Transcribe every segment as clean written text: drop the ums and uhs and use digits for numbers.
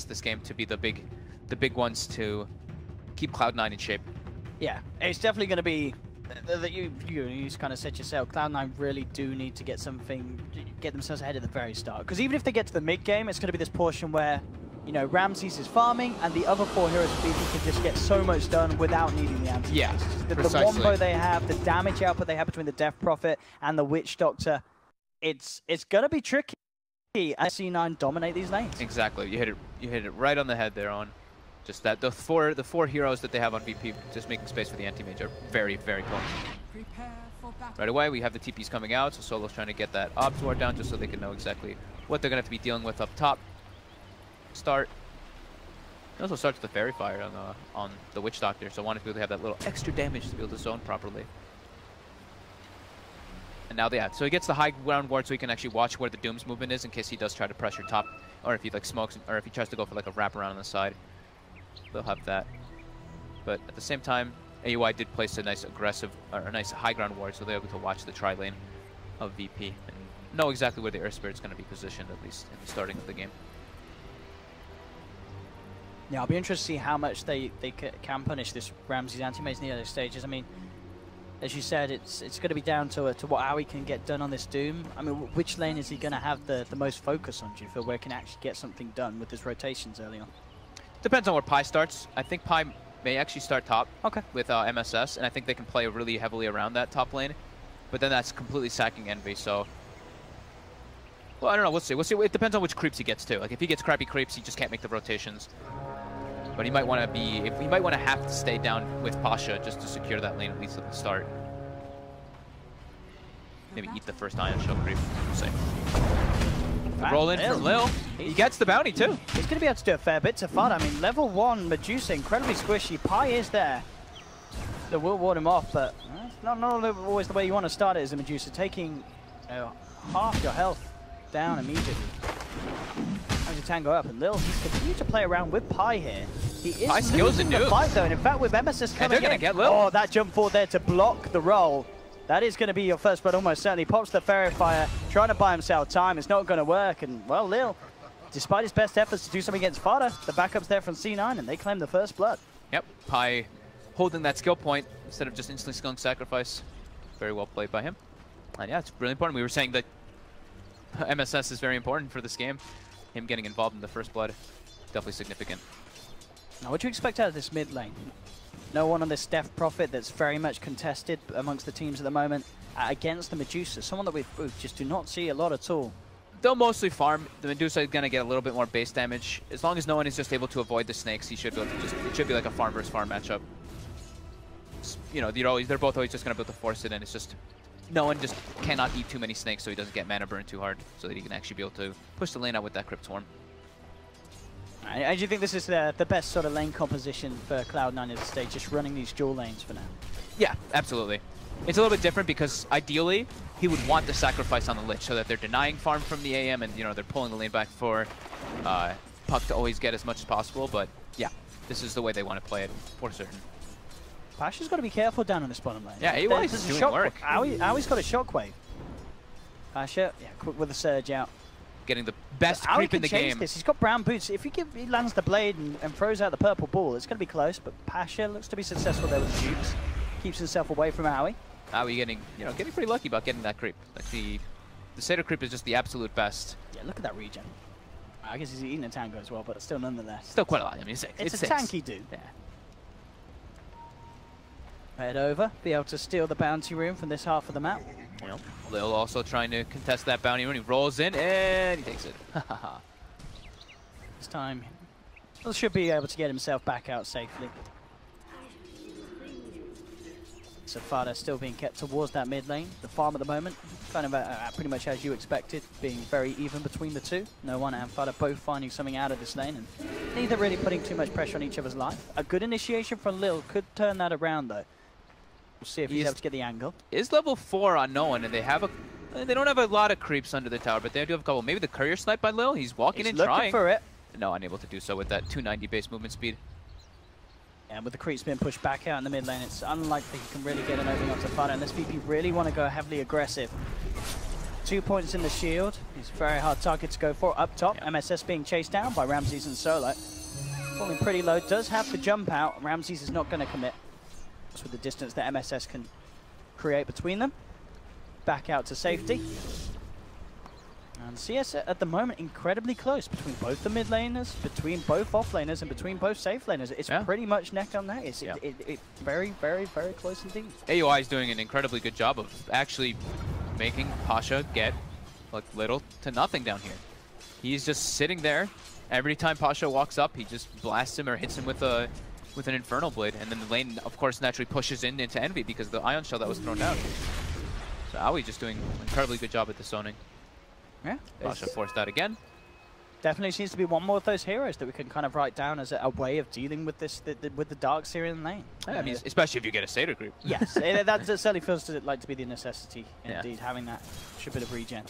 this game to be the big ones to keep Cloud9 in shape. Yeah, it's definitely going to be. You just kind of said yourself, Cloud9 really do need to get themselves ahead at the very start. Because even if they get to the mid game, it's going to be this portion where, you know, Ramses is farming and the other 4 heroes of BP can just get so much done without needing the anti. Yeah, the wombo they have, the damage output they have between the Death Prophet and the Witch Doctor, it's going to be tricky. And C9 dominate these lanes. Exactly, you hit it right on the head there on. Just that the four heroes that they have on VP, just making space for the anti-mage, are very, very potent. Right away, we have the TPs coming out, so Solo's trying to get that Obs Ward down just so they can know exactly what they're going to have to be dealing with up top. Start. It also starts with the Fairy Fire on the Witch Doctor, so I wanted to be able to have that little extra damage to be able to zone properly. And now they have. So he gets the high ground ward so he can actually watch where the Doom's movement is in case he does try to pressure top, or if he like smokes, or if he tries to go for like a wraparound on the side. They'll have that. But at the same time, AUI did place a nice aggressive, or a nice high ground ward, so they're able to watch the tri-lane of VP and know exactly where the Earth Spirit's going to be positioned, at least in the starting of the game. Yeah, I'll be interested to see how much they can punish this Ramses anti-mage in the early stages. I mean, as you said, it's going to be down to how he can get done on this Doom. I mean, which lane is he going to have the most focus on, do you feel, where he can actually get something done with his rotations early on? Depends on where Pi starts. I think Pi may actually start top with MSS, and I think they can play really heavily around that top lane. But then that's completely sacking Envy, so... Well, I don't know, we'll see. We'll see. It depends on which creeps he gets to. Like, if he gets crappy creeps, he just can't make the rotations. But he might want to be... He might want to have to stay down with Pasha just to secure that lane, at least at the start. Maybe eat the first Ion Shell creep, we'll see. Roll in from Lil. He gets the bounty too. He's going to be able to do a fair bit to FUD. I mean, level 1 Medusa, incredibly squishy. Pi is there. That will ward him off, but not always the way you want to start it as a Medusa. Taking half your health down immediately. As you tango up, and Lil, he's continued to play around with Pi here. He is losing the fight though, and in fact with MSS coming in, get Lil. Oh, that jump forward there to block the roll. That is going to be your first blood almost certainly. Pops the Fairy Fire, trying to buy himself time. It's not going to work. And, well, Lil, despite his best efforts to do something against Fada, the backup's there from C9, and they claim the first blood. Yep, Pi holding that skill point instead of just instantly skilling Sacrifice. Very well played by him. And, yeah, it's really important. We were saying that MSS is very important for this game. Him getting involved in the first blood, definitely significant. Now, what do you expect out of this mid lane? No one on this Death Prophet that's very much contested amongst the teams at the moment against the Medusa. Someone that we just do not see a lot at all. They'll mostly farm. The Medusa is going to get a little bit more base damage. As long as no one is just able to avoid the snakes, he should be able to it should be like a farm versus farm matchup. You know, they're both always just going to be able to force it, and it's just no one just cannot eat too many snakes so he doesn't get mana burn too hard, so that he can actually be able to push the lane out with that Crypt Swarm. I do think this is the best sort of lane composition for Cloud9 at this stage, just running these dual lanes for now. Yeah, absolutely. It's a little bit different because ideally he would want the sacrifice on the Lich so that they're denying farm from the AM and, you know, they're pulling the lane back for Puck to always get as much as possible. But yeah, this is the way they want to play it for certain. Pasha's got to be careful down in this bottom lane. Yeah, AUI's doing work. Aui's got a shockwave. Pasha, yeah, quick with the surge out. Getting the best creep in the game. He's got brown boots. If he lands the blade and throws out the purple ball, it's going to be close. But Pasha looks to be successful there with the dupes. Keeps himself away from Aoi. Aoi getting pretty lucky about getting that creep. Like the Satyr creep is just the absolute best. Yeah, look at that regen. I guess he's eating a tango as well, but still nonetheless. Still quite a lot. I mean, it's a tanky dude. Yeah. Head over, be able to steal the bounty room from this half of the map. Yep. Lil also trying to contest that bounty room. He rolls in and he takes it. This time, Lil should be able to get himself back out safely. So Fada still being kept towards that mid lane. The farm at the moment, kind of pretty much as you expected, being very even between the two. No one and Fada both finding something out of this lane, and neither really putting too much pressure on each other's life. A good initiation from Lil could turn that around though. We'll see if he's able to get the angle. Is level 4 unknown, and they don't have a lot of creeps under the tower, but they do have a couple. Maybe the courier snipe by Lil. He's walking in, trying for it. No, unable to do so with that 290 base movement speed. And with the creeps being pushed back out in the mid lane, it's unlikely he can really get an opening onto Fada, unless VP really want to go heavily aggressive. 2 points in the shield. He's a very hard target to go for. Up top, yeah. MSS being chased down by Ramses and Solo. Falling pretty low, does have to jump out. Ramses is not going to commit. Just with the distance that MSS can create between them. Back out to safety. And CS at the moment incredibly close between both the mid laners, between both off laners, and between both safe laners. It's pretty much neck on neck. It's very, very, very close indeed. AUI is doing an incredibly good job of actually making Pasha get like little to nothing down here. He's just sitting there. Every time Pasha walks up, he just blasts him or hits him with an Infernal Blade, and then the lane, of course, naturally pushes into Envy because of the Ion Shell that was thrown down. So Aoi just doing an incredibly good job at the zoning. Yeah, Pasha forced out again. Definitely seems to be one more of those heroes that we can kind of write down as a way of dealing with this, with the dark Syrian lane. Yeah, I mean, especially if you get a Seder group. Yes, that certainly feels like to be the necessity, indeed, having that extra bit of regen.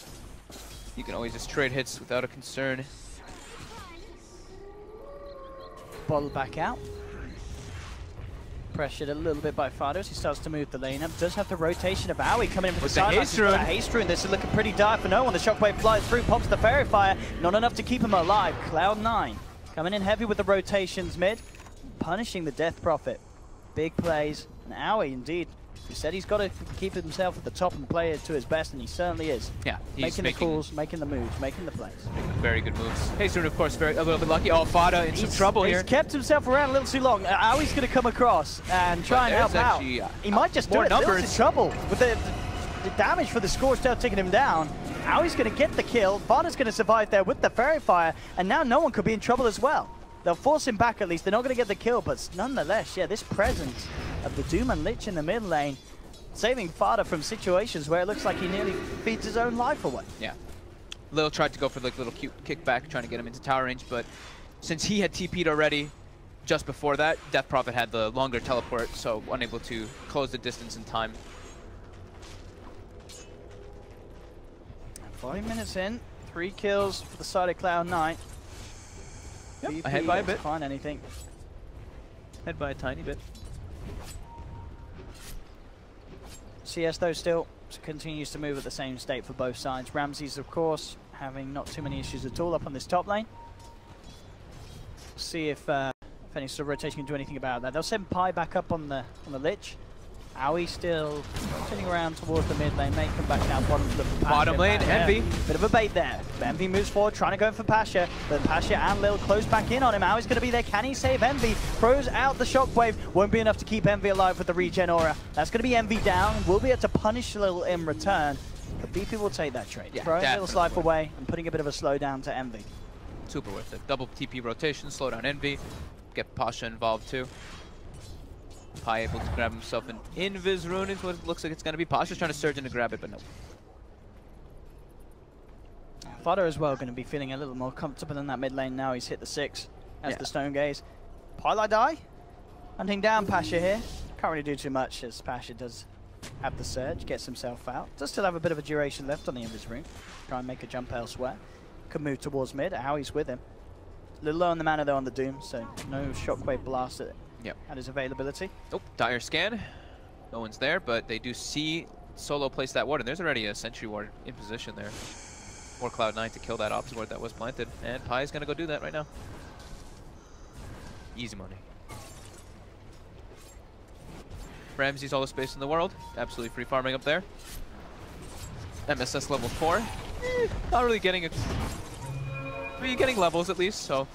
You can always just trade hits without a concern. Bottle back out. Pressured a little bit by Fado as he starts to move the lane up. Does have the rotation of Aoi coming in with the sideline. Haste rune. This is looking pretty dire for no one. The shockwave flies through, pops the Fairy Fire. Not enough to keep him alive. Cloud9 coming in heavy with the rotations mid, punishing the Death Prophet. Big plays. And Aoi, indeed, he said he's got to keep himself at the top and play it to his best, and he certainly is. Yeah, he's making the calls, making the moves, making the plays. Very good moves. Haste rune, of course, a little bit lucky. Oh, Fada in some trouble here. He's kept himself around a little too long. Aoi's going to come across and try and help out. He might just do it. Lil's in trouble with the damage for the score still taking him down. Aoi's going to get the kill. Fada's going to survive there with the Fairy Fire, and now no one could be in trouble as well. They'll force him back at least. They're not going to get the kill, but nonetheless, yeah, this presence of the Doom and Lich in the mid lane, saving Fada from situations where it looks like he nearly feeds his own life away. Yeah. Lil tried to go for like little cute kickback, trying to get him into tower range, but since he had TP'd already just before that, Death Prophet had the longer teleport, so unable to close the distance in time. 5 minutes in, 3 kills for the side of Cloud9. Yep, ahead by a bit. Find anything. Ahead by a tiny bit. CS though still continues to move at the same state for both sides. Ramses, of course, having not too many issues at all up on this top lane. See if any sort of rotation can do anything about that. They'll send Pi back up on the Lich. Aoi still turning around towards the mid lane, may come back down bottom to look for Pasha. Bottom lane, Envy. Bit of a bait there. Envy moves forward, trying to go for Pasha, but Pasha and Lil close back in on him. Aoi's going to be there. Can he save Envy? Throws out the shockwave. Won't be enough to keep Envy alive with the regen aura. That's going to be Envy down. We'll be able to punish Lil in return. But BP will take that trade. Yeah, throwing Lil's life away and putting a bit of a slowdown to Envy. Super worth it. Double TP rotation, slow down Envy. Get Pasha involved too. Pi able to grab himself an Invis rune is what it looks like it's going to be. Pasha's trying to surge in to grab it, but no. Fodder as well going to be feeling a little more comfortable in that mid lane now. He's hit the 6 as the Stone Gaze. Pi die. Hunting down Pasha here. Can't really do too much as Pasha does have the surge, gets himself out. Does still have a bit of a duration left on the Invis rune. Try and make a jump elsewhere. Can move towards mid. Aoi's with him. A little low on the mana though on the Doom, so no shockwave blast at his availability. Oh, dire scan. No one's there, but they do see Solo place that ward, and there's already a sentry ward in position there for Cloud9 to kill that ops ward that was planted, and Pi is going to go do that right now. Easy money. Ramses all the space in the world. Absolutely free farming up there. MSS level 4. Not really getting it. I mean, you're getting levels at least, so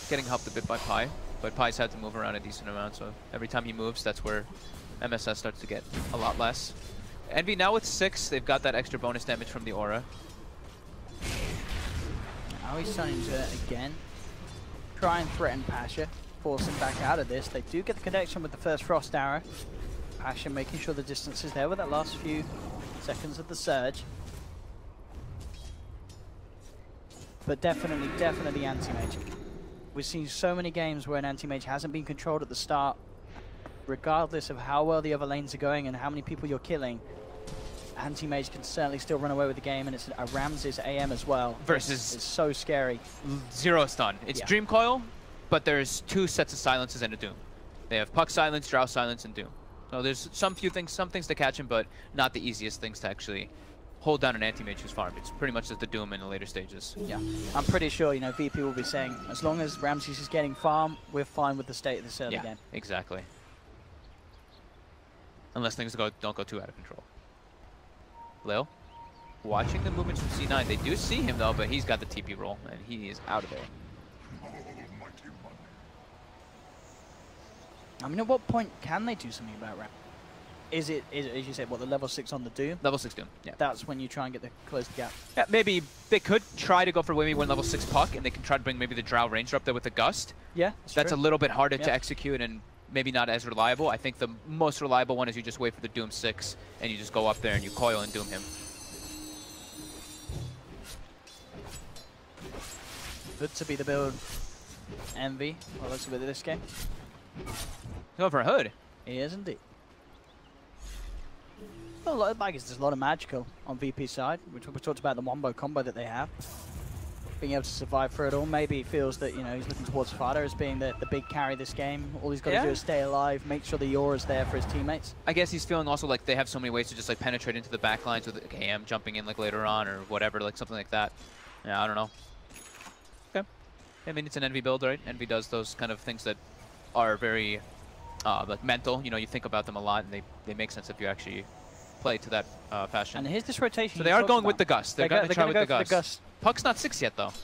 getting helped a bit by Pi. But Pi's had to move around a decent amount, so every time he moves, that's where MSS starts to get a lot less. Envy now with 6, they've got that extra bonus damage from the aura. Now he's starting to, again, try and threaten Pasha, force him back out of this. They do get the connection with the first Frost Arrow. Pasha making sure the distance is there with that last few seconds of the surge. But definitely anti-mage. We've seen so many games where an anti-mage hasn't been controlled at the start, regardless of how well the other lanes are going and how many people you're killing. Anti-mage can certainly still run away with the game, and it's a Ramses AM as well. Versus it's so scary. 0 stun. It's Dream Coil, but there's 2 sets of silences and a Doom. They have Puck Silence, Drow Silence, and Doom. So there's some things to catch him, but not the easiest things to actually hold down an anti-mage who's farmed. It's pretty much just the Doom in the later stages. Yeah, I'm pretty sure, you know, VP will be saying, as long as Ramses is getting farm, we're fine with the state of this early game. Exactly. Unless things don't go too out of control. Lil, watching the movements from C9. They do see him though, but he's got the TP roll, and he is out of there. I mean, at what point can they do something about Ramses? Is it, as you said, what, the level 6 on the Doom? Level 6 Doom, yeah. That's when you try and get the close the gap. Yeah, maybe they could try to go for maybe one level 6 puck, and they can try to bring maybe the Drow Ranger up there with the Gust. Yeah, that's a little bit harder to execute and maybe not as reliable. I think the most reliable one is you just wait for the Doom 6, and you just go up there and you coil and Doom him. Good to be the build. Envy, well, let's with this game. Go for a hood. He is indeed. Well, a lot of baggers, there's a lot of magical on VP's side. We talked about the wombo combo that they have. Being able to survive through it all. Maybe he feels that, you know, he's looking towards Fada as being the big carry this game. All he's got to do is stay alive, make sure the aura's there for his teammates. I guess he's feeling also like they have so many ways to just like penetrate into the back lines with KM jumping in like later on or whatever, like something like that. Yeah, I don't know. Okay. I mean, it's an Envy build, right? Envy does those kind of things that are very like mental. You know, you think about them a lot and they make sense if you actually play to that fashion. And here's this rotation. So they are going with the Gust. They're going to try with the Gust. Puck's not 6 yet, though.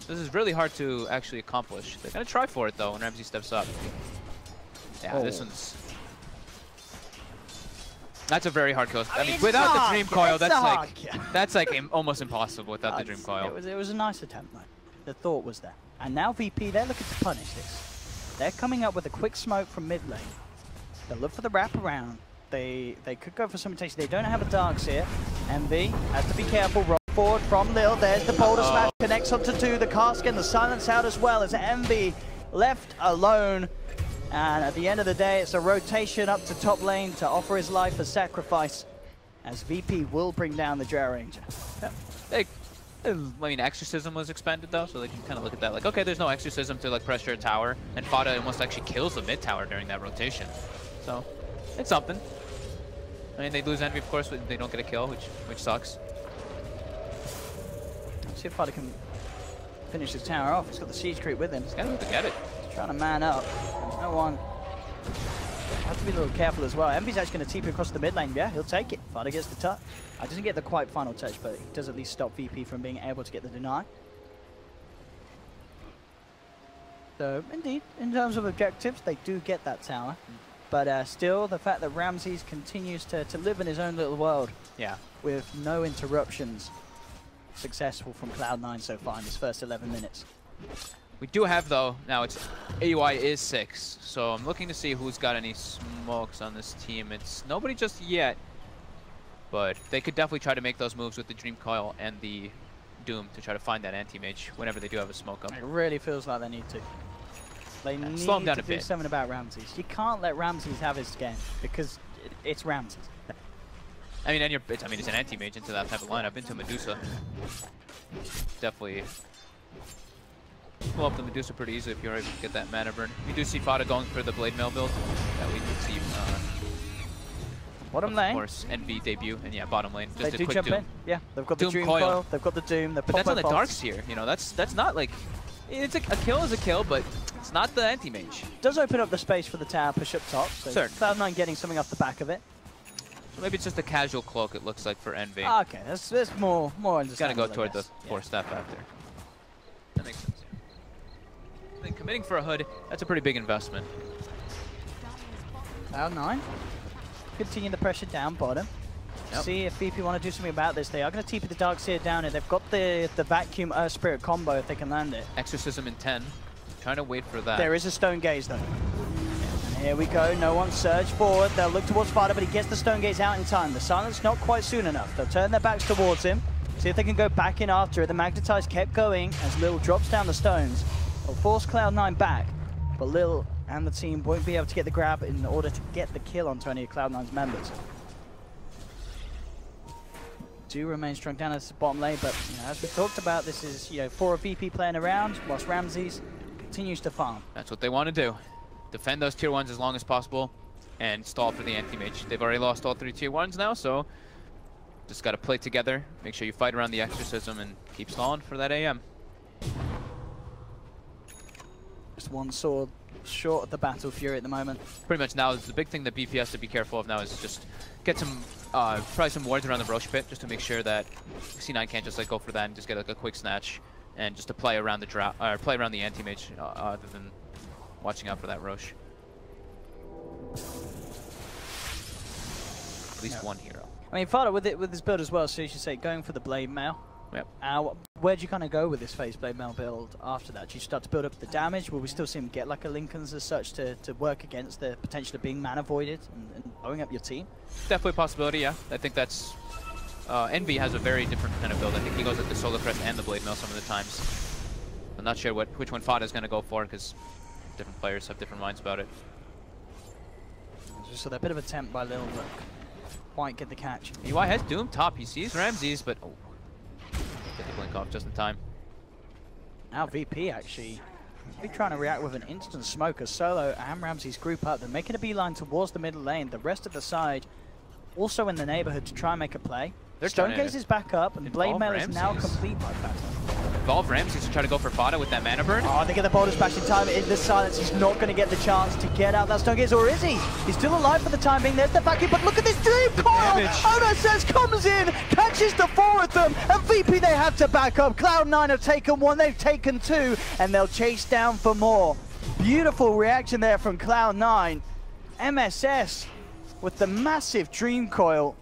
This is really hard to actually accomplish. They're going to try for it, though, when Ramsey steps up. Yeah, this one's... That's a very hard kill. I mean, without the Dream Coil, that's like almost impossible without the Dream Coil. It was a nice attempt, though. The thought was there. And now VP, they're looking to punish this. They're coming up with a quick smoke from mid lane. They'll look for the wraparound. They could go for some rotation. They don't have a Darks here. Envy has to be careful. Roll forward from Lil. There's the boulder smash. Connects onto 2. The cast and the silence out as well as Envy left alone. And at the end of the day, it's a rotation up to top lane to offer his life as sacrifice. As VP will bring down the Drow Ranger. I mean, Exorcism was expanded though, so they can kind of look at that like, okay, there's no Exorcism to like pressure a tower, and Fada almost actually kills the mid tower during that rotation. So it's something. I mean, they lose Envy, of course, but they don't get a kill, which sucks. Let's see if Fada can finish his tower off. He's got the siege creep with him. He's got to get it. He's trying to man up. No one. Have to be a little careful as well. Envy's actually going to TP across the mid lane. Yeah, he'll take it. Fada gets the touch. I doesn't get the quite final touch, but he does at least stop VP from being able to get the deny. So, indeed, in terms of objectives, they do get that tower. But still, the fact that Ramses continues to live in his own little world. Yeah. With no interruptions. Successful from Cloud9 so far in his first 11 minutes. We do have, though, now it's AUI is 6. So I'm looking to see who's got any smokes on this team. It's nobody just yet. But they could definitely try to make those moves with the Dream Coil and the Doom to try to find that anti-mage whenever they do have a smoke up. It really feels like they need to. They need slow him down to do something about Ramses. You can't let Ramses have his game because it's Ramses. I mean, it's an anti-mage into that type of lineup, into Medusa. Definitely pull up the Medusa pretty easily if you're able to get that mana burn. We do see Fada going for the Blade Mail build that we did see. Bottom lane. Of course, Envy debut, and yeah, bottom lane. Just they do jump in. Yeah, they've got the Doom Coil. They've got the Doom. But that's on the Darks here. You know, that's not like it's a kill is a kill, but it's not the anti-mage. Does open up the space for the tower push up top. So Cloud9 getting something off the back of it. So maybe it's just a casual cloak. It looks like for Envy. Okay, that's more understandable. Gotta go toward the 4-step after. That makes sense. I think committing for a hood, that's a pretty big investment. Cloud9 continue the pressure down bottom. See if VP want to do something about this. They are going to TP the Darkseer down here. They've got the Vacuum Earth Spirit combo if they can land it. Exorcism in 10. Trying to wait for that. There is a Stone Gaze though. And here we go. No one surge forward. They'll look towards Fada, but he gets the Stone Gaze out in time. The silence not quite soon enough. They'll turn their backs towards him. See if they can go back in after it. The Magnetize kept going as Lil drops down the stones. They'll force Cloud9 back, but Lil and the team won't be able to get the grab in order to get the kill onto any of Cloud9's members. Do remain strong down at the bottom lane, but you know, as we talked about, this is for a VP playing around, whilst Ramses continues to farm. That's what they want to do. Defend those tier 1s as long as possible and stall for the anti-mage. They've already lost all 3 tier 1s now, so Just got to play together, make sure you fight around the exorcism, and keep stalling for that AM. Just one sword short of the Battle Fury at the moment. Pretty much now, the big thing that BP has to be careful of now is just get some, probably some wards around the Roche pit, just to make sure that C9 can't just like go for that and just get like a quick snatch, and just to play around the play around the anti-mage, other than watching out for that Roche. At least one hero. I mean, Fada with this build as well, so you should say going for the Blade Mail. Yep. Where'd you kind of go with this phase Blade Mail build after that? Do you start to build up the damage? Will we still see him get like a Lincoln's as such to work against the potential of being mana voided and blowing up your team? Definitely a possibility, yeah. I think that's... Envy has a very different kind of build. I think he goes with the Solar Crest and the Blade Mail some of the times. I'm not sure which one Fada is going to go for, because different players have different minds about it. So that bit of attempt by Lil, but quite get the catch. EY has Doom top. He sees Ramses, but get the blink off just in time. Now VP actually trying to react with an instant smoke as Solo and Ramses group up. They're making a beeline towards the middle lane. The rest of the side also in the neighborhood to try and make a play. Stonegaze is back up, and Blade Mail is now complete by Fatima. Involve Ramses to try to go for Fada with that mana burn. Oh, they get the boulders back in time. In the silence, he's not going to get the chance to get out that Stonegaze, or is he? He's still alive for the time being. There's the vacuum, but look at this Dream Coil! Oda comes in, catches the four of them, and VP they have to back up. Cloud9 have taken one, they've taken two, and they'll chase down for more. Beautiful reaction there from Cloud9. MSS with the massive Dream Coil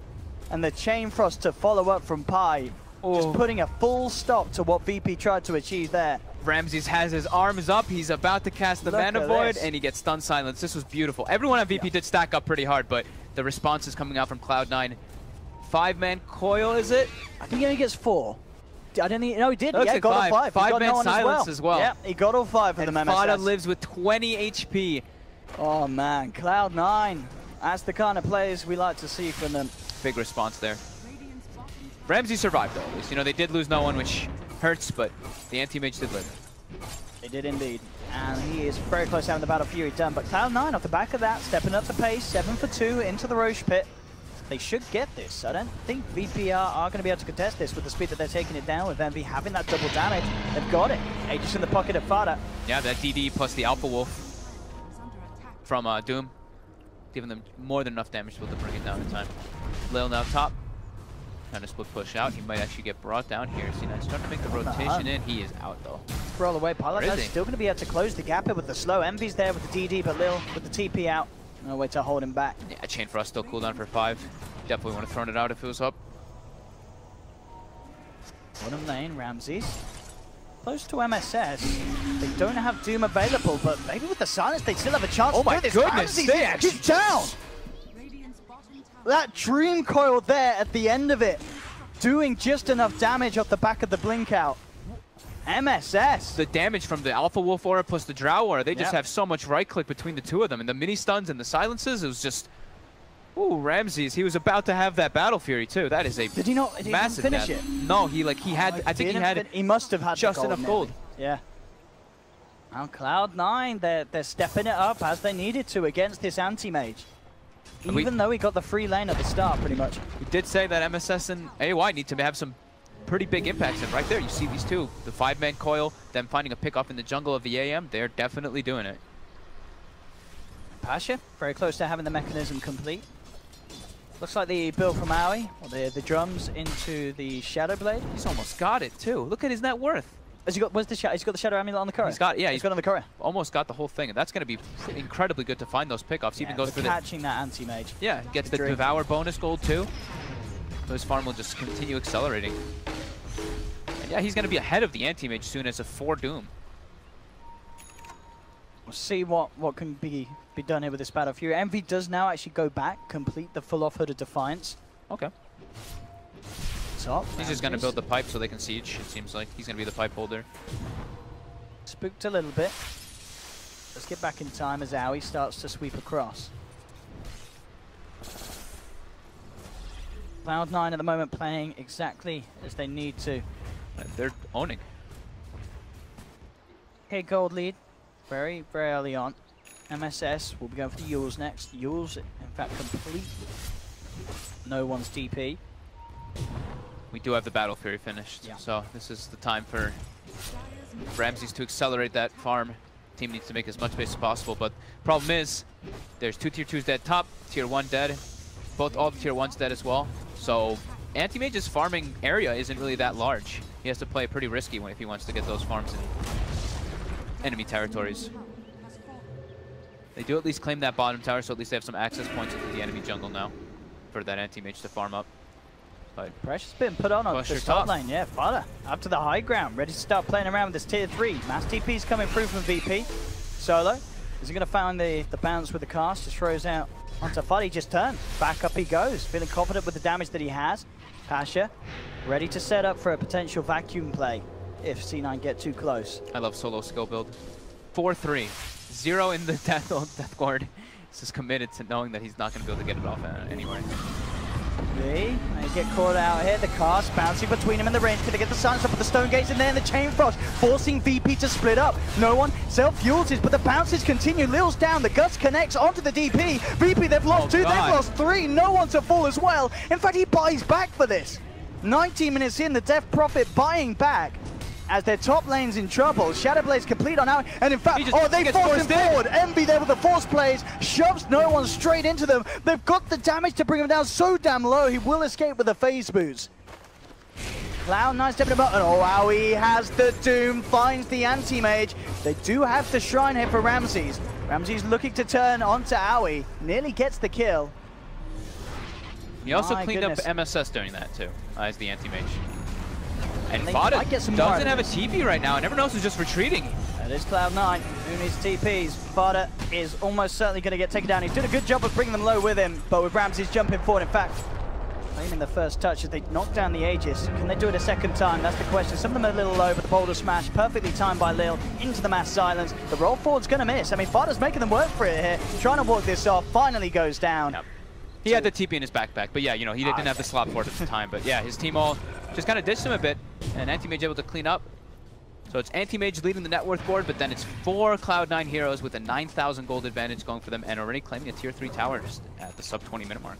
and the Chain Frost to follow up from Pi. Just putting a full stop to what VP tried to achieve there. Ramses has his arms up. He's about to cast the Mana Void, and he gets stun silence. This was beautiful. Everyone on VP did stack up pretty hard, but the response is coming out from Cloud9. 5-man coil, is it? I think he only gets 4. I don't think. No, he did. Yeah, like got all 5. 5-man silence as well. Yeah, he got all 5 for the MSS. Fada lives with 20 HP. Oh man, Cloud9. That's the kind of players we like to see from them. Big response there. Ramsey survived though, at least. You know, they did lose no one, which hurts, but the anti-mage did live. They did indeed. And he is very close to having the Battle Fury done. But Cloud9 off the back of that, stepping up the pace, 7 for 2 into the Roche pit. They should get this. I don't think VP are going to be able to contest this with the speed that they're taking it down, with Envy having that double damage. They've got it. Aegis in the pocket of Fada. Yeah, that DD plus the Alpha Wolf from Doom, giving them more than enough damage to be able to bring it down in time. Lil now top. Trying to split push out. He might actually get brought down here. C9 starting to make the rotation in. He is out though. Roll away. Pilot is still going to be able to close the gap here with the slow. Envy's there with the DD, but Lil with the TP out. No way to hold him back. Yeah, Chain Frost still cooldown for 5. Definitely would have thrown it out if it was up. Bottom lane, Ramses. Close to MSS. They don't have Doom available, but maybe with the silence they still have a chance to do this. Goodness, he's down! That Dream Coil there at the end of it, doing just enough damage off the back of the blink out. MSS. The damage from the Alpha Wolf Aura plus the Drow Aura, they just have so much right click between the two of them. And the mini stuns and the silences, it was just... Ooh, Ramses, he was about to have that Battle Fury too. That is a Did he not massive finish it? No, he had, I think he had he must have had just enough gold. Yeah. Now Cloud9, they're stepping it up as they needed to against this anti-mage. Even though he got the free lane at the start, pretty much. We did say that MSS and AY need to have some pretty big impacts, and right there you see these two. The 5-man coil, them finding a pick off in the jungle of the AM, they're definitely doing it. Pasha, very close to having the mechanism complete. Looks like the build from Aoi, or the drums into the Shadow Blade. He's almost got it too. Look at his net worth. Has he got? Where's the shadow? He's got the Shadow Amulet on the Courier. He's got, yeah, he's got on the Courier. Almost got the whole thing, and that's going to be incredibly good to find those pickoffs. Yeah, even goes for catching that anti-mage. Yeah, gets the Devour bonus gold too. So his farm will just continue accelerating. And yeah, he's going to be ahead of the anti-mage soon as a 4 Doom. We'll see what can be done here with this Battle Fury. Envy does now actually go back, complete the full off Hood of Defiance. Okay. Top. He's just going to build the pipe so they can siege, it seems like. He's going to be the pipe holder. Spooked a little bit. Let's get back in time as Aoi starts to sweep across. Cloud9 at the moment playing exactly as they need to. They're owning. Okay, gold lead. Very, very early on. MSS will be going for the Yules next. Yules, in fact, complete no one's DP. We do have the Battle Fury finished, so this is the time for Ramses to accelerate that farm. Team needs to make as much space as possible, but problem is, there's 2 tier 2s dead top, tier 1 dead, all the tier 1s dead as well. So Anti-Mage's farming area isn't really that large. He has to play pretty risky if he wants to get those farms in enemy territories. They do at least claim that bottom tower, so at least they have some access points into the enemy jungle now for that Anti-Mage to farm up. But pressure's been put on the top lane. Yeah, Fada up to the high ground, ready to start playing around with this tier 3. Mass TP's coming through from VP. Solo, is he going to find the bounce with the cast? Just throws out onto Fada. He just turned. Back up he goes, feeling confident with the damage that he has. Pasha, ready to set up for a potential vacuum play if C9 get too close. I love Solo skill build. 4-3. 0 in the death guard. He's just committed to knowing that he's not going to be able to get it off anyway. They get caught out here. The cast bouncing between him and the range. Can they get the silence up with the stone gates in there and the chain frost, forcing VP to split up. No one self-fuels it, but the bounces continue. Lil's down. The Gust connects onto the DP. VP, they've lost 2, they've lost 3. No one to fall as well. In fact, he buys back for this. 19 minutes in, the Death Prophet buying back as their top lane's in trouble. Shadowblade's complete on now, and in fact, they force him forward. Envy there with the force plays, shoves no one straight into them. They've got the damage to bring him down so damn low, he will escape with a phase boost. Cloud9 stepping about, and oh wow, he has the Doom, finds the Anti-Mage. They do have the Shrine here for Ramses. Ramses looking to turn onto Aoi, nearly gets the kill. He also cleaned up MSS during that too, as the Anti-Mage. And Fada doesn't have a TP right now, and everyone else is just retreating. That is Cloud9, who needs TPs. Fada is almost certainly going to get taken down. He's doing a good job of bringing them low with him, but with Ramses jumping forward, in fact, claiming the first touch as they knock down the Aegis. Can they do it a second time? That's the question. Some of them are a little low, but the boulder smash, perfectly timed by Lil, into the mass silence. The roll forward's going to miss. I mean, Fada's making them work for it here, trying to walk this off, finally goes down. Yep. He had the TP in his backpack, but yeah, you know, he didn't have the slot for it at the time. But yeah, his team all just kind of ditched him a bit, and Anti-Mage able to clean up. So it's Anti-Mage leading the net worth board, but then it's 4 Cloud9 heroes with a 9,000 gold advantage going for them, and already claiming a tier 3 tower just at the sub 20 minute mark.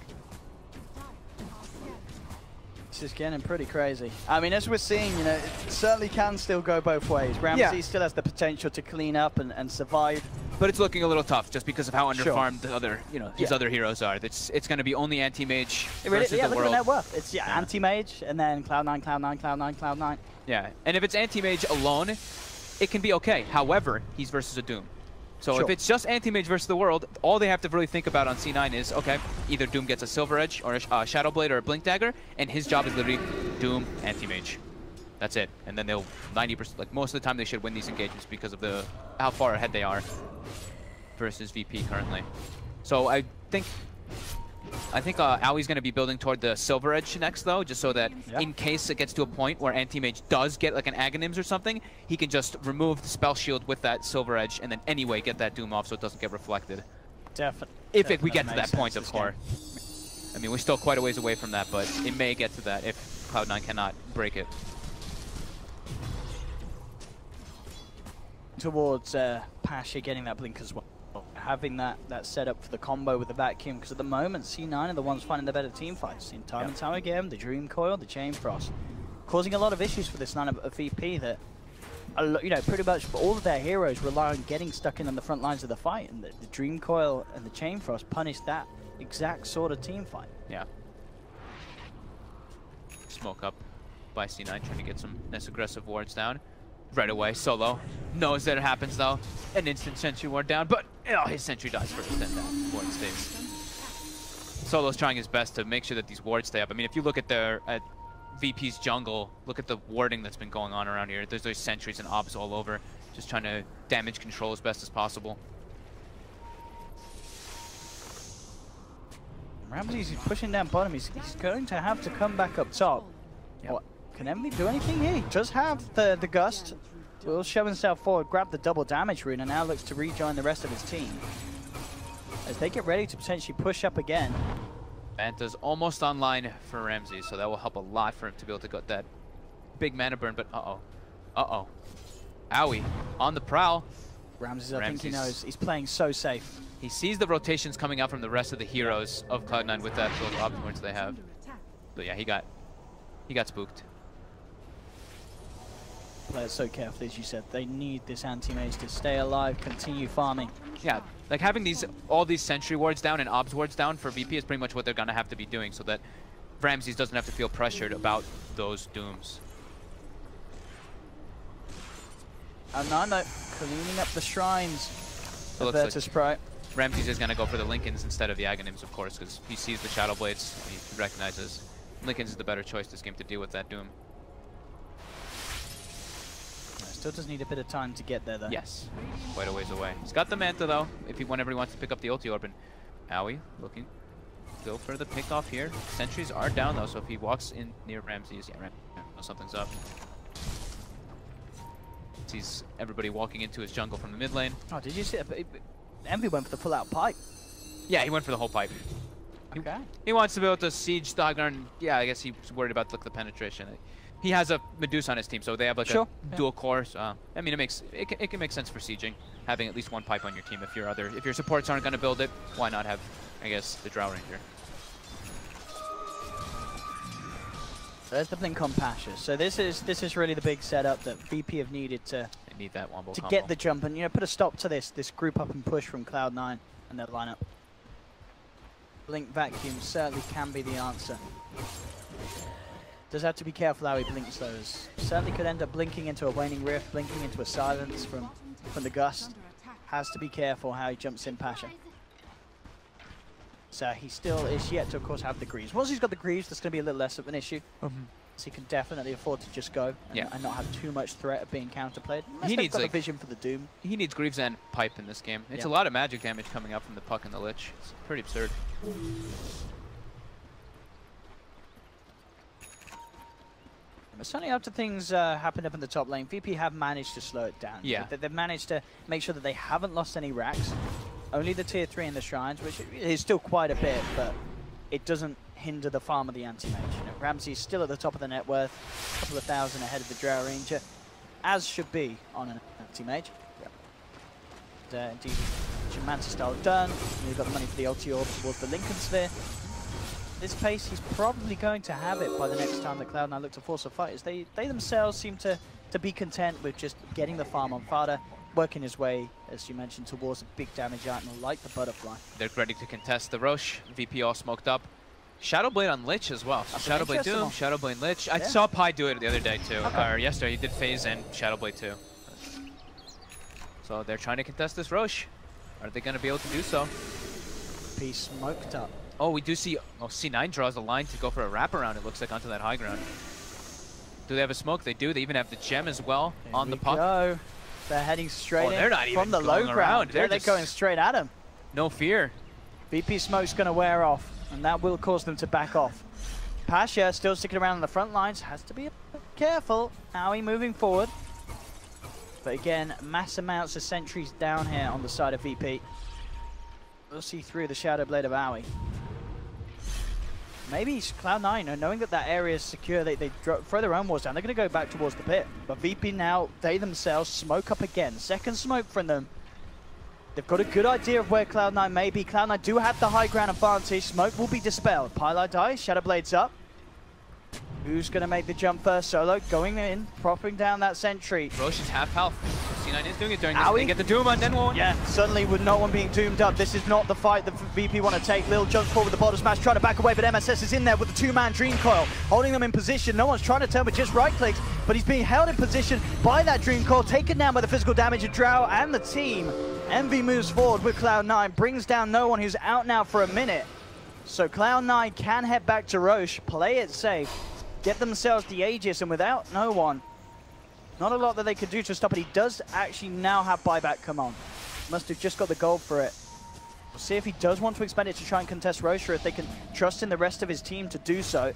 This is getting pretty crazy. I mean, as we're seeing, you know, it certainly can still go both ways. Ramsey still has the potential to clean up and survive. But it's looking a little tough just because of how underfarmed the other, you know, his other heroes are. It's going to be only Anti-Mage versus the world. Look at the net worth. It's Anti-Mage and then Cloud9, Cloud9, Cloud9, Cloud9. Yeah, and if it's Anti-Mage alone, it can be okay. However, he's versus a Doom. So if it's just Anti-Mage versus the world, all they have to really think about on C9 is, okay, either Doom gets a Silver Edge or a Shadow Blade or a Blink Dagger, and his job is literally Doom, Anti-Mage. That's it. And then they'll 90%, like most of the time they should win these engagements because of how far ahead they are versus VP currently. So I think Aui's going to be building toward the Silver Edge next, though, just so that in case it gets to a point where Anti-Mage does get like an Aghanims or something, he can just remove the Spell Shield with that Silver Edge and then anyway get that Doom off so it doesn't get reflected. Definitely. If we get to that point, of course. I mean, we're still quite a ways away from that, but it may get to that if Cloud9 cannot break it. Towards Pasha getting that blink as well. Having that set up for the combo with the vacuum, because at the moment C9 are the ones finding the better team fights. In time and time again, the Dream Coil, the Chain Frost, causing a lot of issues for this line of VP that, you know, pretty much all of their heroes rely on getting stuck in on the front lines of the fight, and the Dream Coil and the Chain Frost punish that exact sort of team fight. Yeah. Smoke up by C9, trying to get some nice aggressive wards down. Right away, Solo knows that it happens though. An instant sentry ward down, but his sentry dies first, and that ward stays. Solo's trying his best to make sure that these wards stay up. I mean, if you look at VP's jungle, look at the warding that's been going on around here. There's sentries and obs all over, just trying to damage control as best as possible. Ramsey's pushing down bottom. He's going to have to come back up top. What? Can Emily do anything here? He does have the Gust. Will show himself forward, grab the double damage rune, and now looks to rejoin the rest of his team as they get ready to potentially push up again. Manta's almost online for Ramsey, so that will help a lot for him to be able to get that big mana burn, but Aoi on the prowl. Ramses, I think he knows. He's playing so safe. He sees the rotations coming out from the rest of the heroes of Cloud9 with those op wards they have. But yeah, he got He got spooked. Play it so carefully, as you said. They need this anti-mage to stay alive, continue farming. Yeah, like having all these sentry wards down and obs wards down for VP is pretty much what they're gonna have to be doing, so that Ramses doesn't have to feel pressured about those dooms. And Nano cleaning up the shrines. It looks like Sprite. Ramses is gonna go for the Lincolns instead of the Aghanims, of course, because he sees the Shadow Blades. He recognizes Lincolns is the better choice this game to deal with that doom. Still does need a bit of time to get there, though. Yes, quite a ways away. He's got the Manta, though, whenever he wants to pick up the ulti orb. And Aoi looking to go for the pick off here. Sentries are down, though, so if he walks in near Ramses, yeah, something's up. Sees everybody walking into his jungle from the mid lane. Oh, did you see it? Envy went for the pull-out pipe. Yeah, he went for the whole pipe. Okay. He wants to be able to siege the high ground. Yeah, I guess he's worried about the penetration. He has a Medusa on his team, so they have like a dual core. I mean, it can make sense for sieging, having at least one pipe on your team. If your supports aren't going to build it, why not have, I guess, the Drow Ranger? There's the blink on Pasha. So this is really the big setup that VP have needed to need that wombo to combo. get the jump and put a stop to this group up and push from Cloud9 and their lineup. Blink vacuum certainly can be the answer. Does have to be careful how he blinks those. Certainly could end up blinking into a waning rift, blinking into a silence from the gust. Has to be careful how he jumps in Pasha. So he still is yet to, of course, have the greaves. Once he's got the greaves, that's going to be a little less of an issue. So he can definitely afford to just go and not have too much threat of being counterplayed. He needs got a vision for the Doom. He needs greaves and pipe in this game. It's a lot of magic damage coming out from the Puck and the Lich. It's pretty absurd. Certainly after things happened up in the top lane, VP have managed to slow it down. Yeah. They've managed to make sure that they haven't lost any racks. Only the tier 3 in the shrines, which is still quite a bit, but it doesn't hinder the farm of the anti-mage. Ramsey's still at the top of the net worth, a couple of thousand ahead of the Drow Ranger, as should be on an anti-mage. Indeed, Manta style done. You've got the money for the ulti orb towards the Lincoln Sphere. This pace, he's probably going to have it by the next time that Cloud9 look to force a fight, as they themselves seem to be content with just getting the farm on Fada, working his way, as you mentioned, towards a big damage item like the Butterfly. They're ready to contest the Rosh. VP all smoked up. Shadowblade on Lich as well. So Shadowblade Doom, Shadowblade Lich. I saw Pi do it the other day too, or yesterday. He did Phase and Shadowblade too. So they're trying to contest this Rosh. Are they going to be able to do so? P smoked up. Oh, we do see, C9 draws a line to go for a wraparound, it looks like, onto that high ground. Do they have a smoke? They do. They even have the gem as well on the Puck. Go. They're heading straight they're not even from the low ground. They're going straight at him. No fear. VP smoke's going to wear off, and that will cause them to back off. Pasha still sticking around on the front lines. Has to be careful. Aoi moving forward. But again, mass amounts of sentries down here on the side of VP. We'll see through the Shadow Blade of Aoi. Maybe Cloud9, knowing that area is secure, they throw their own walls down. They're going to go back towards the pit. But VP now, they themselves smoke up again. Second smoke from them. They've got a good idea of where Cloud9 may be. Cloud9 do have the high ground advantage. Smoke will be dispelled. Pylite dies, Shadow Blade's up. Who's going to make the jump first? Solo going in, propping down that sentry. Rosh is half health. C9 is doing it during this. They get the Doom on Denwon. Yeah, suddenly with no one being doomed up, this is not the fight that VP want to take. Lil jumps forward with the bottom smash, trying to back away, but MSS is in there with the two-man Dream Coil, holding them in position. No one's trying to turn with just right clicks, but he's being held in position by that Dream Coil, taken down by the physical damage of Drow and the team. Envy moves forward with Cloud9, brings down no one, who's out now for a minute. So Cloud9 can head back to Rosh, play it safe, get themselves the Aegis, and without no one, not a lot that they could do to stop it. He does actually now have buyback come on. Must have just got the gold for it. We'll see if he does want to expend it to try and contest Rosh, or if they can trust in the rest of his team to do so.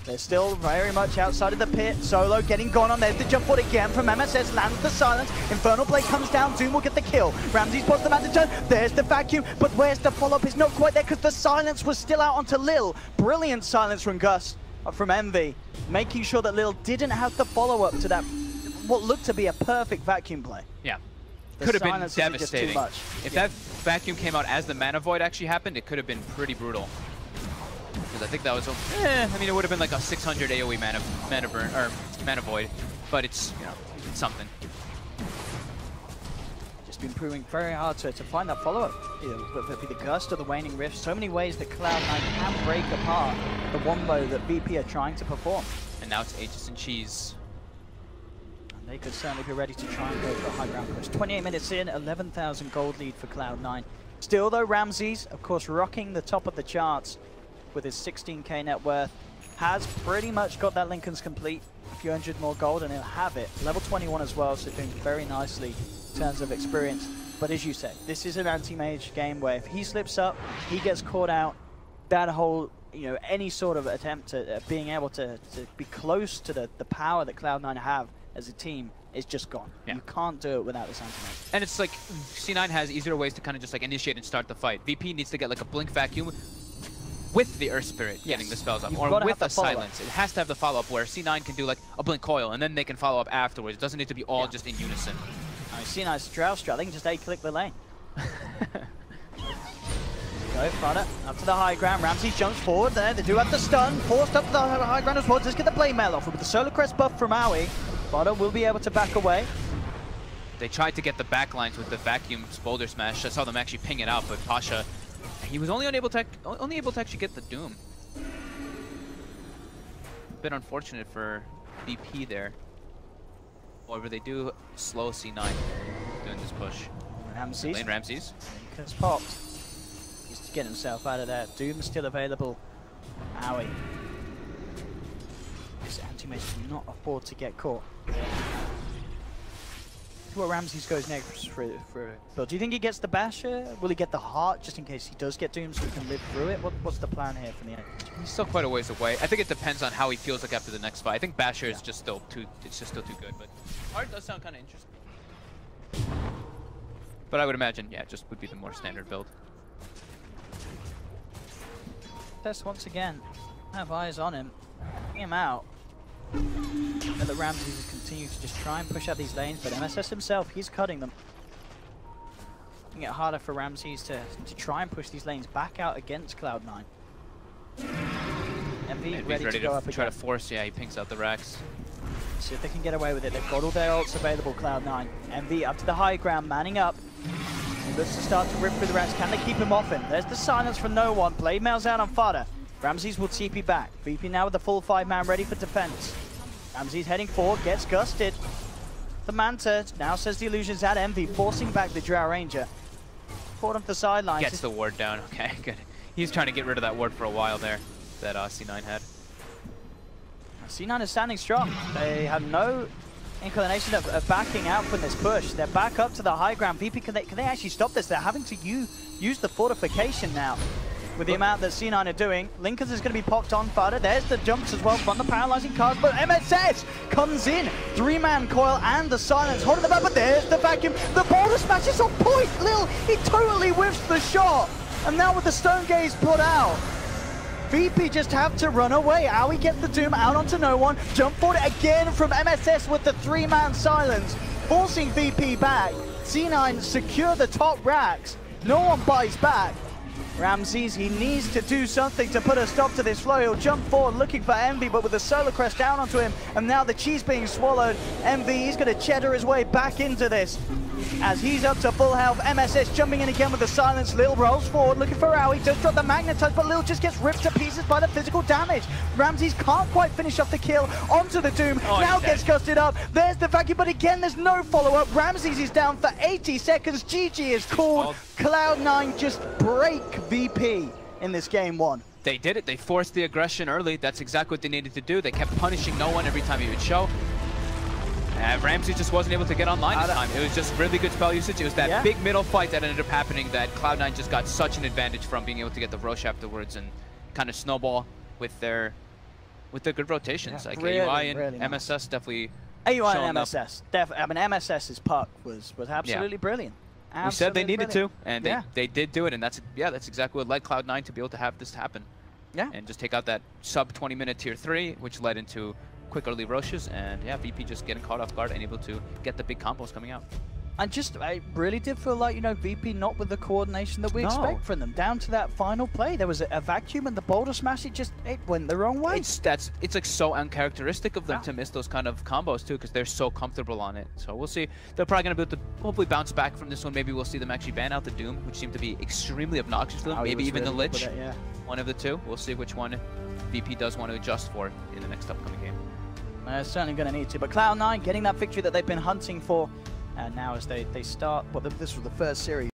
They're still very much outside of the pit. Solo getting gone on. There's the jump forward again from MSS. Lands the silence. Infernal Blade comes down. Doom will get the kill. Ramsey spots the man to turn. There's the vacuum. But where's the follow-up? It's not quite there because the silence was still out onto Lil. Brilliant silence from Gus, from Envy. Making sure that Lil didn't have the follow-up to that, what looked to be a perfect vacuum play. Yeah. The could have been silence devastating. Just too much. If that vacuum came out as the Mana Void actually happened, it could have been pretty brutal. because I think that was, I mean, it would have been like a 600 AoE mana burn, or mana void, but it's, you know, it's something. Just been proving very hard to find that follow-up. Whether it be the Gust or the Waning Rift, so many ways that Cloud9 can break apart the wombo that VP are trying to perform. And now it's Aegis and Cheese. And they could certainly be ready to try and go for a high ground push. 28 minutes in, 11,000 gold lead for Cloud9. Still though, Ramses, of course, rocking the top of the charts with his 16k net worth, has pretty much got that Lincoln's complete. A few hundred more gold and he'll have it. Level 21 as well, so doing very nicely in terms of experience. But as you said, this is an anti-mage game where if he slips up, he gets caught out, that whole, you know, any sort of attempt at being able to be close to the power that Cloud9 have as a team is just gone. Yeah. You can't do it without this anti-mage. And it's like, C9 has easier ways to kind of just like initiate and start the fight. VP needs to get like a Blink Vacuum with the Earth Spirit getting the spells up, or with a Silence. It has to have the follow-up where C9 can do like a Blink Coil, and then they can follow up afterwards. It doesn't need to be all just in unison. C9's Drow Strat, they can just A-click the lane. Go, Fodder, up to the high ground. Ramses jumps forward there. They do have the stun. Forced up to the high ground as well. Let's get the Blade Mail off. With the Solar Crest buff from Aoi, Fodder will be able to back away. They tried to get the backlines with the Vacuum Boulder Smash. I saw them actually ping it out, but Pasha, he was only able to actually get the Doom. A bit unfortunate for VP there. However, they do slow C9 doing this push. Ramses. Lane Ramses. Has popped. He's to get himself out of there. Doom still available. Aoi. This anti-mage cannot afford to get caught. What Ramses goes next for build. Do you think he gets the Basher? Will he get the Heart just in case he does get Doom so he can live through it? What's the plan here from the end? He's still quite a ways away. I think it depends on how he feels like after the next fight. I think Basher is just still too good, but Heart does sound kind of interesting. But I would imagine, yeah, just would be the more standard build. Test once again. Have eyes on him. Bring him out. And the Ramses has continued to just try and push out these lanes, but MSS himself, he's cutting them. Making it harder for Ramses to try and push these lanes back out against Cloud9. MV ready to go up try again. to force, yeah, he pinks out the racks. See if they can get away with it. They've got all their ults available, Cloud9. MV up to the high ground, manning up. He looks to start to rip through the racks. Can they keep him off him? There's the silence from no one. Blade Mail's out on Fodder. Ramses will TP back. VP now with the full 5-man ready for defense. Ramses heading forward, gets gusted. The Manta now says the illusion's at MV, forcing back the Drow Ranger. Forward onto the sidelines. Gets the ward down. Okay, good. He was trying to get rid of that ward for a while there that C9 had. C9 is standing strong. They have no inclination of backing out from this push. They're back up to the high ground. VP, can they actually stop this? They're having to use the fortification now. With the amount that C9 are doing, Lincoln's is going to be popped on Fodder. There's the jumps as well from the paralyzing cards, but MSS comes in. 3-man coil and the silence holding the back, but there's the vacuum. The border smash is on point. Lil, he totally whiffs the shot. And now with the stone gaze put out, VP just have to run away. Aoi get the Doom out onto no one. Jump forward again from MSS with the 3-man silence, forcing VP back. C9 secure the top racks. No one buys back. Ramses, he needs to do something to put a stop to this flow. He'll jump forward looking for Envy, but with the Solar Crest down onto him, and now the cheese being swallowed, Envy, he's going to cheddar his way back into this. As he's up to full health, MSS jumping in again with the silence. Lil rolls forward looking for Aoi, does drop the Magnetize, but Lil just gets ripped to pieces by the physical damage. Ramses can't quite finish off the kill onto the Doom, now gets gusted up. There's the vacuum, but again there's no follow-up. Ramses is down for 80 seconds. GG is called. Cloud9 just break VP in this game one. They did it. They forced the aggression early. That's exactly what they needed to do. They kept punishing no one every time he would show. Ramsey just wasn't able to get online this time. It was just really good spell usage. It was that big middle fight that ended up happening that Cloud9 just got such an advantage from, being able to get the Roche afterwards and kind of snowball with their good rotations. Like AUI and MSS definitely AUI and MSS. I mean, MSS's puck was absolutely brilliant. We said they needed to, and they did do it, and that's exactly what led Cloud9 to be able to have this happen. Yeah. And just take out that sub 20-minute tier 3, which led into quick early Roches, and VP just getting caught off guard and able to get the big combos coming out. And just, it really did feel like, you know, VP not with the coordination that we expect from them. Down to that final play, there was a vacuum and the boulder smash, it went the wrong way. It's like so uncharacteristic of them to miss those kind of combos too, because they're so comfortable on it. So we'll see. They're probably going to be able to hopefully bounce back from this one. Maybe we'll see them actually ban out the Doom, which seemed to be extremely obnoxious to them. Maybe even really the Lich. It, yeah. One of the two. We'll see which one VP does want to adjust for in the next upcoming game. Certainly going to need to. But Cloud9 getting that victory that they've been hunting for. And now as they start, this was the first series.